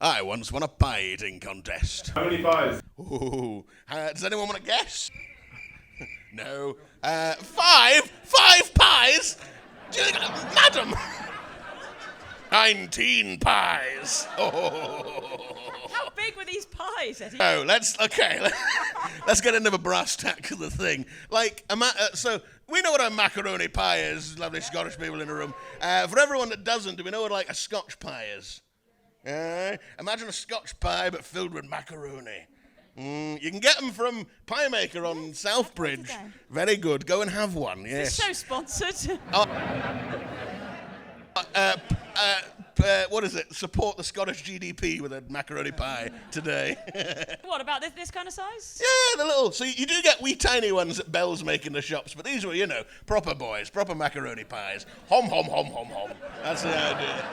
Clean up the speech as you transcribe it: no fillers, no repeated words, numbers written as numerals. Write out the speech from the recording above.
I once won a pie eating contest. How many pies? Ooh. Does anyone want to guess? No. 5? 5 pies? Do you think, madam? 19 pies. Oh. How big were these pies, Eddie? Oh, let's get into the brass tacks of the thing. Like, so we know what a macaroni pie is, lovely Scottish people in the room. For everyone that doesn't, do we know what like a Scotch pie is? Imagine a Scotch pie but filled with macaroni. You can get them from Pie Maker on Southbridge. Very good. Go and have one. Yes. Is this show sponsored? What is it? Support the Scottish GDP with a macaroni pie today. What about this kind of size? Yeah, the little. So you do get wee tiny ones that Bell's make in the shops, but these were, proper boys, proper macaroni pies. Hom, hom, hom, hom, hom. That's the idea.